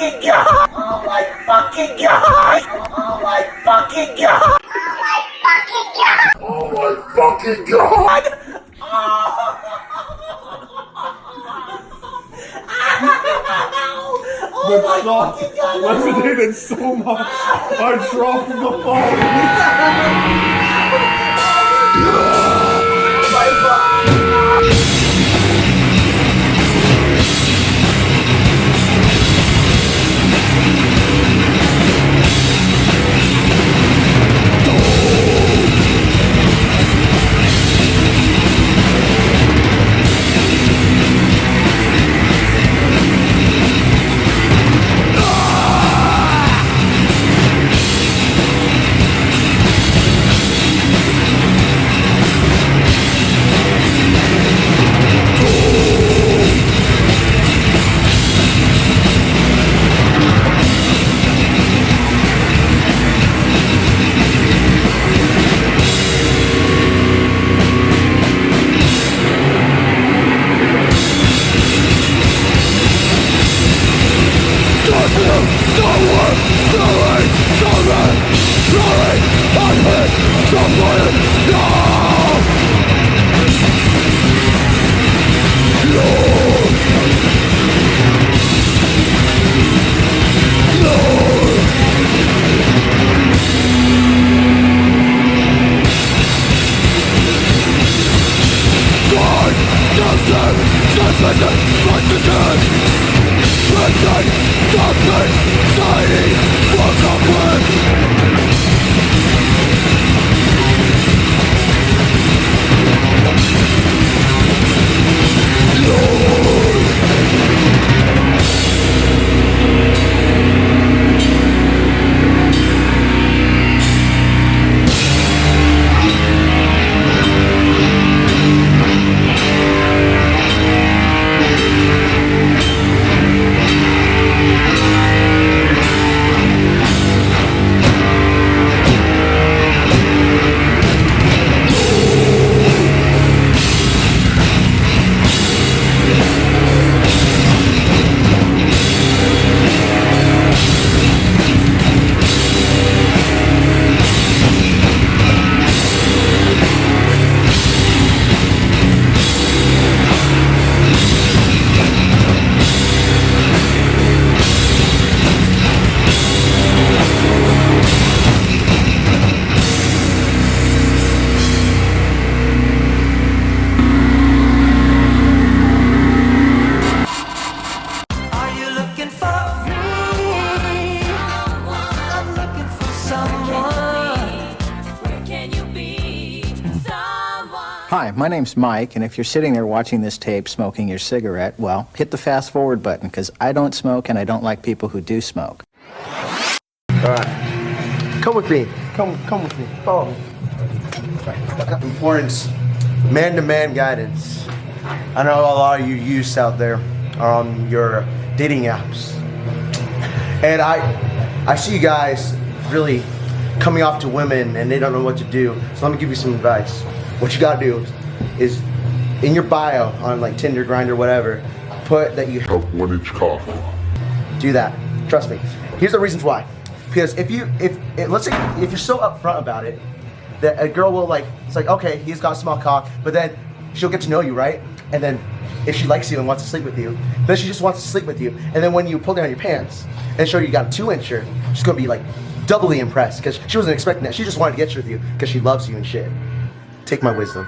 fucking god! Oh my fucking god! Oh my fucking god! Oh my fucking god! The shot resonated so much, I dropped the phone. Hi, my name's Mike, and if you're sitting there watching this tape smoking your cigarette, well, hit the fast forward button, because I don't smoke and I don't like people who do smoke. Alright. Come with me. Come with me. Follow me. Importance. Man-to-man guidance. I know a lot of you youths out there are on your dating apps. And I see you guys really coming off to women and they don't know what to do. So let me give you some advice. What you gotta do is in your bio on like Tinder, Grindr, whatever, put that you Have 1 inch coffee. do that. Trust me. Here's the reasons why. Because let's say if you're so upfront about it, that a girl will it's like, okay, he's got a small cock, but then she'll get to know you, right? And then if she likes you and wants to sleep with you, then she just wants to sleep with you. And then when you pull down your pants and show you got a 2-incher, she's gonna be like doubly impressed because she wasn't expecting that. She just wanted to get with you because she loves you and shit. Take my wisdom.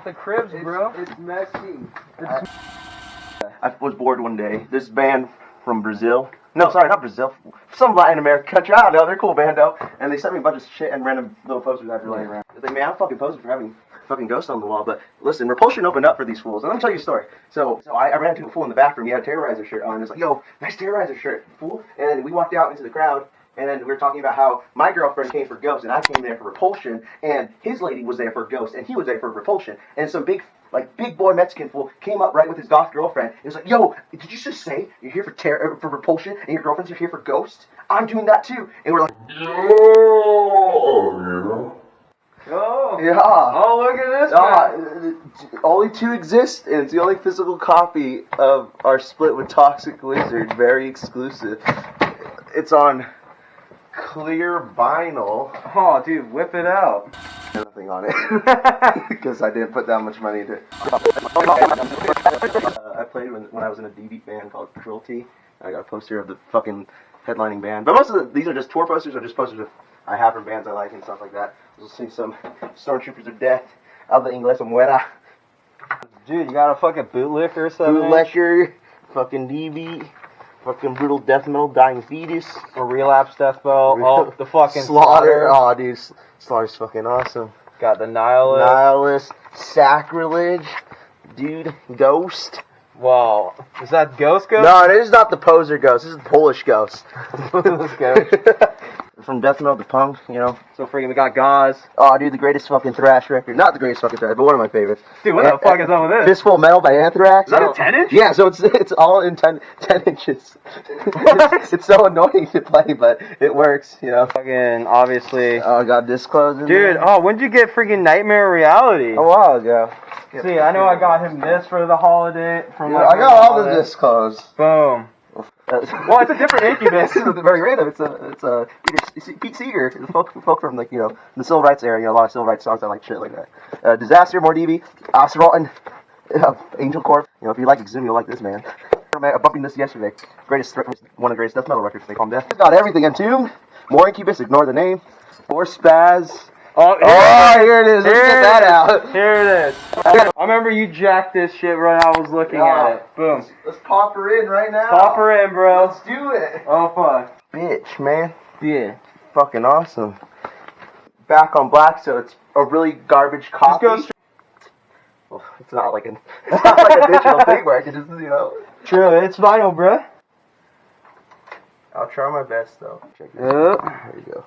off the cribs, bro. It's messy. I was bored one day. This band from Brazil. No, sorry, not Brazil. Some Latin American country. I don't know. They're a cool band, though. And they sent me a bunch of shit and random little posters after laying around. I was like, man, I'm fucking posing for having fucking ghosts on the wall. But listen, Repulsion opened up for these fools. And let me tell you a story. So I ran into a fool in the bathroom. He had a Terrorizer shirt on. He was like, yo, nice Terrorizer shirt, fool. And then we walked out into the crowd. And then we were talking about how my girlfriend came for Ghost, and I came there for Repulsion, and his lady was there for Ghost, and he was there for Repulsion. And some big boy Mexican fool came up right with his goth girlfriend. And was like, yo, did you just say you're here for Repulsion, and your girlfriend's here for Ghost? I'm doing that too. And we're like, Oh. yeah. Oh, look at this. Only two exist, and it's the only physical copy of our split with Toxic Lizard. Very exclusive. It's on clear vinyl. Oh, dude, whip it out. Nothing on it because I didn't put that much money into it. I played when I was in a D-beat band called Cruelty. I got a poster of the fucking headlining band, but most of these are just tour posters or just posters of I have from bands I like and stuff like that. We'll see some Stormtroopers of Death, Alda Inglesa Muera, Dude, you got a fucking bootlicker or something? Bootlicker, fucking D-beat. Fucking brutal death metal, dying fetus, A relapse death metal. Oh, the fucking Slaughter. Oh, dude, Slaughter's fucking awesome. Got the nihilist. Nihilist, Sacrilege, dude, Ghost. Wow, is that Ghost? No, it is not the poser Ghost. This is the Polish Ghost. Let's go. From death metal to punk, you know. So freaking, we got Gauze. Oh, dude, the greatest fucking thrash record. Not the greatest fucking thrash, but one of my favorites. Dude, what the fuck is on with this? Fistful of Metal by Anthrax. Is that a 10-inch? Yeah, so it's all in 10 inches. It's so annoying to play, but it works, you know. Fucking, obviously. Oh, I got Disclosed in Dude, there. oh, when'd you get freaking Nightmare Reality? A while ago. See, I know I got him this for the holiday. Yeah, I got all the Disclosed. Boom. Well, it's a different Incubus. It's very random. It's a Pete Seeger, the folk from like, you know, the civil rights era. You know, a lot of civil rights songs. I like shit like that. Disaster, more DB, Oskar-Vocals, Angel Corp. You know, if you like Exhum, you'll like this man. I'm bumping this yesterday. One of the greatest death metal records. They call him Death. It's got everything. Entombed, more Incubus. Ignore the name. More Spaz. Oh, Here it is. Let's get that out. Here it is. I remember you jacked this shit when I was looking at it. Boom. Let's pop her in right now. Pop her in, bro. Let's do it. Oh, fuck. Bitch, man. Yeah. Fucking awesome. Back on black, so it's a really garbage copy. Just go Well, it's not like a digital thing where I can just, you know. True, it's vinyl, bro. I'll try my best though. Check this Yep. out. There you go.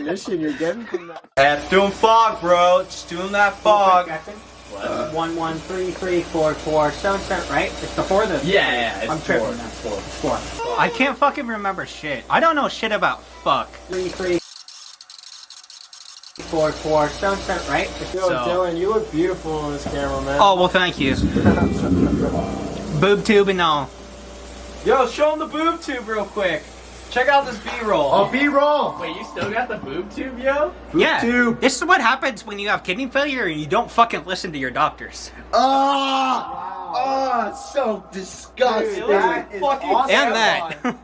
ammunition you're getting from that. Hey, it's doing fog, bro. Just doing that fog. 1 1 3 3 4 4 7 right? It's before the. Yeah, it's I'm tripping. It's 4. I can't fucking remember shit. I don't know shit about fuck. 3 3 4 4 7 right? Yo, Dylan, you look beautiful on this camera, man. Oh well, thank you. Boob tube and all. Yo, show him the boob tube real quick. Check out this B-roll. Oh, B-roll. Wait, you still got the boob tube, yo? Yeah. tube. This is what happens when you have kidney failure and you don't fucking listen to your doctors. Oh, it's so disgusting. Dude, that is fucking awesome. And that.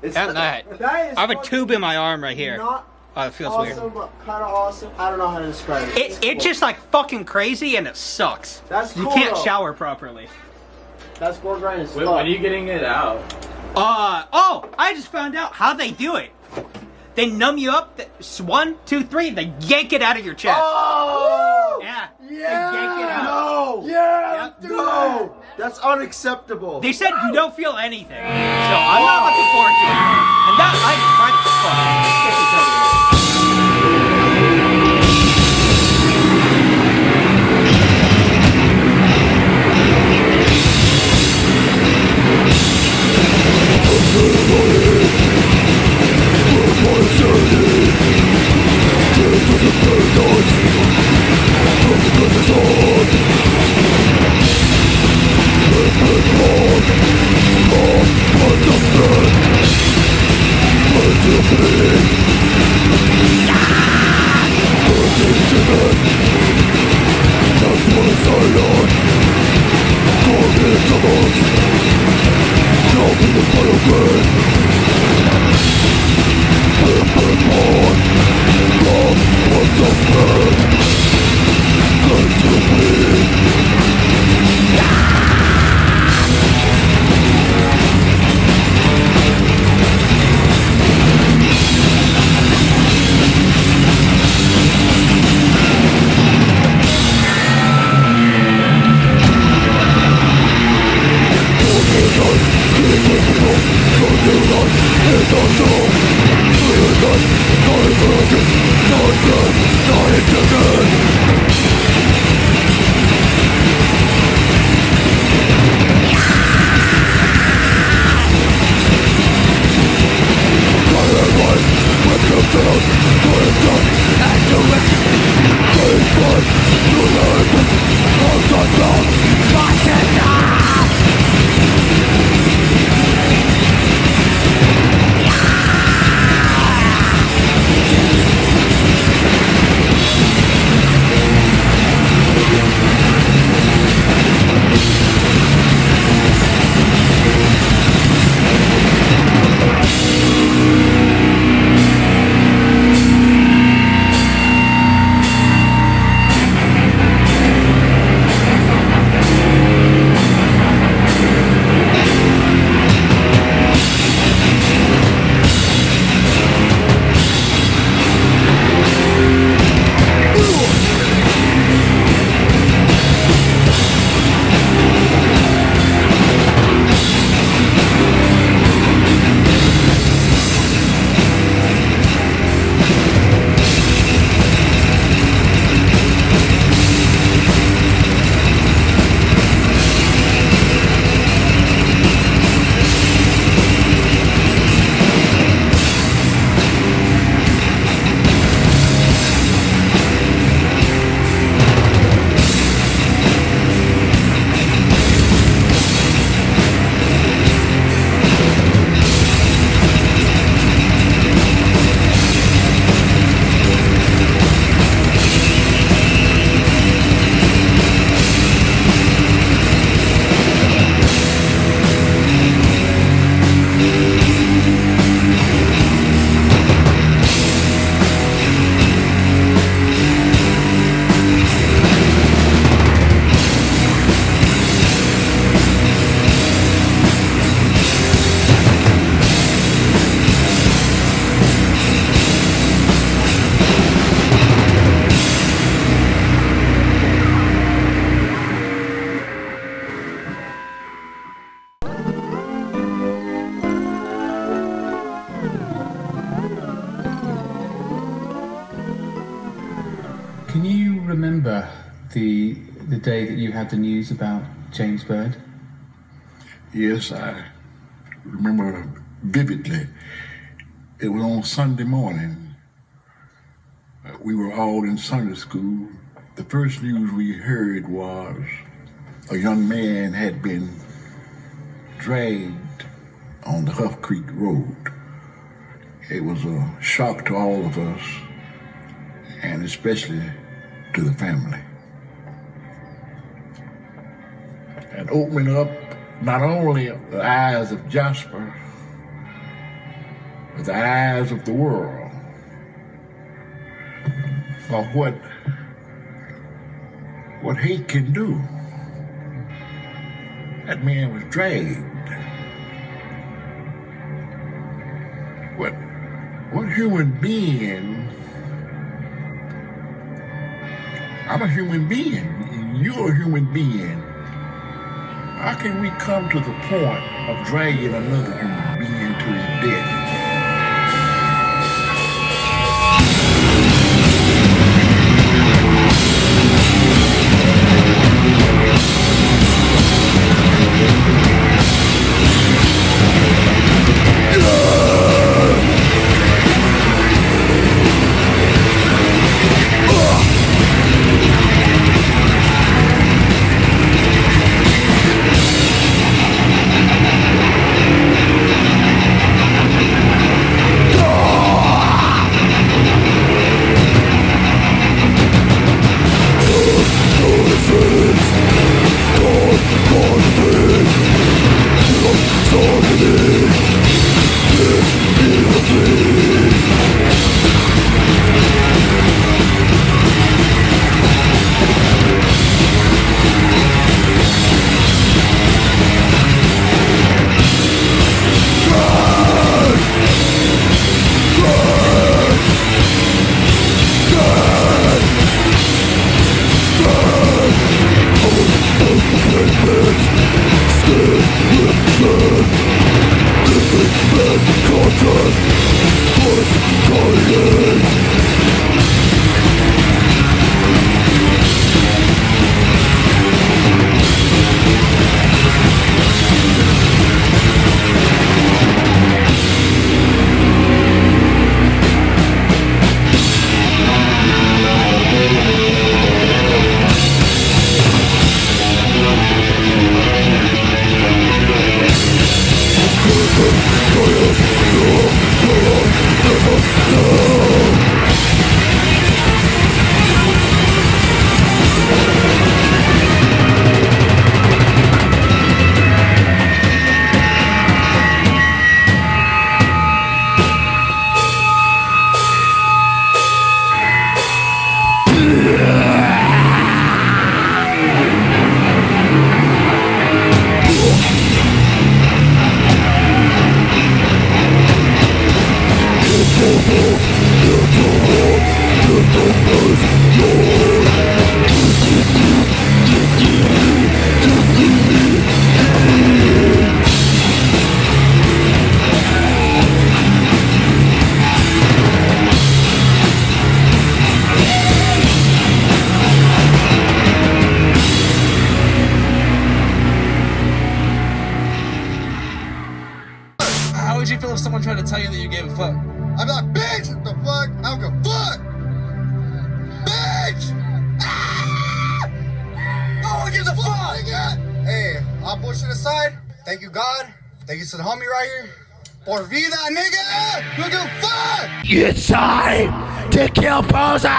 It's And that. That is I have a fucking tube in my arm right here. Not Oh, it feels awesome, weird. but kind of awesome. I don't know how to describe it. It's just like fucking crazy and it sucks. That's You cool, can't though. shower properly. That's gore grind as Wait, fuck. when are you getting it out? Oh, I just found out how they do it. They numb you up. 1, 2, 3. They yank it out of your chest. Oh! Yeah. Yeah! They yank it out. No! Yeah! Yep. No! That's unacceptable. They said you don't feel anything. So I'm not looking forward to it. And that I tried to fuck. Get this over with. the day that you had the news about James Bird? Yes, I remember vividly. It was on Sunday morning. We were all in Sunday school. The first news we heard was a young man had been dragged on the Huff Creek Road. It was a shock to all of us, and especially to the family. And opening up not only the eyes of Jasper, but the eyes of the world of what hate can do. That man was dragged. What human being? I'm a human being. You're a human being. How can we come to the point of dragging another human being to his death? It's time to kill posers!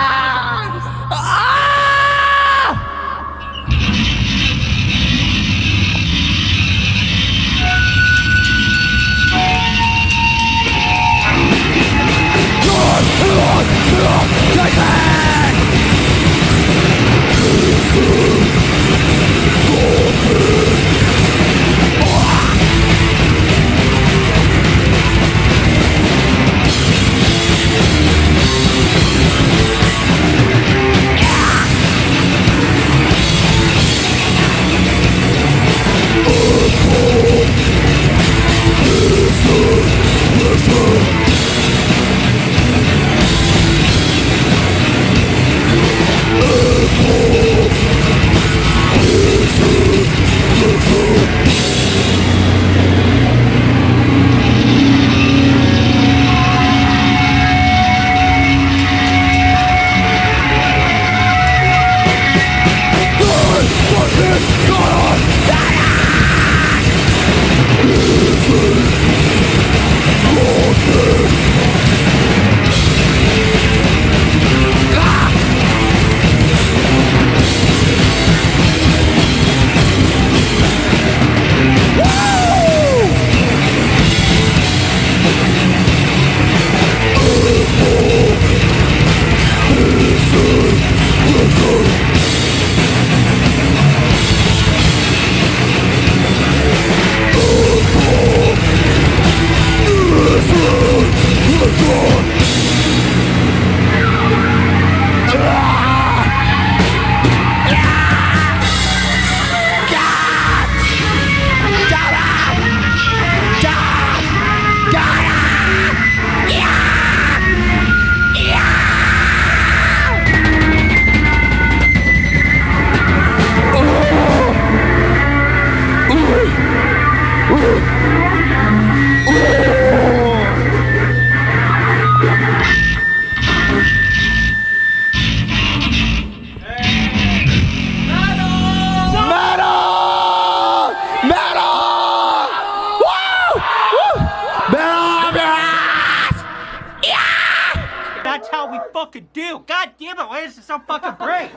do? God damn it, why is it so fucking bright?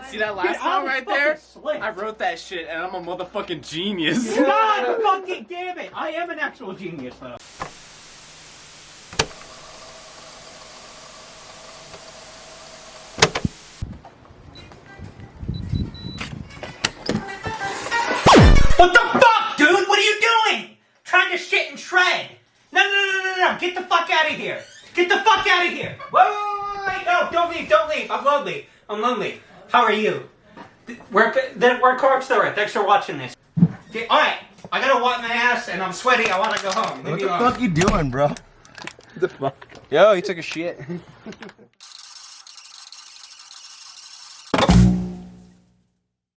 See that last Dude, song I'm right fucking there? slick. I wrote that shit and I'm a motherfucking genius. God fucking damn it! I am an actual genius though. What the fuck, dude? What are you doing? Trying to shit and shred. No. Get the fuck out of here. Get the fuck out of here. Wait. No, don't leave. I'm lonely. How are you? Where Corpse Store at? Thanks for watching this. Okay, alright, I gotta wipe my ass and I'm sweaty. I wanna go home. What the fuck you doing, bro? Yo, he took a shit.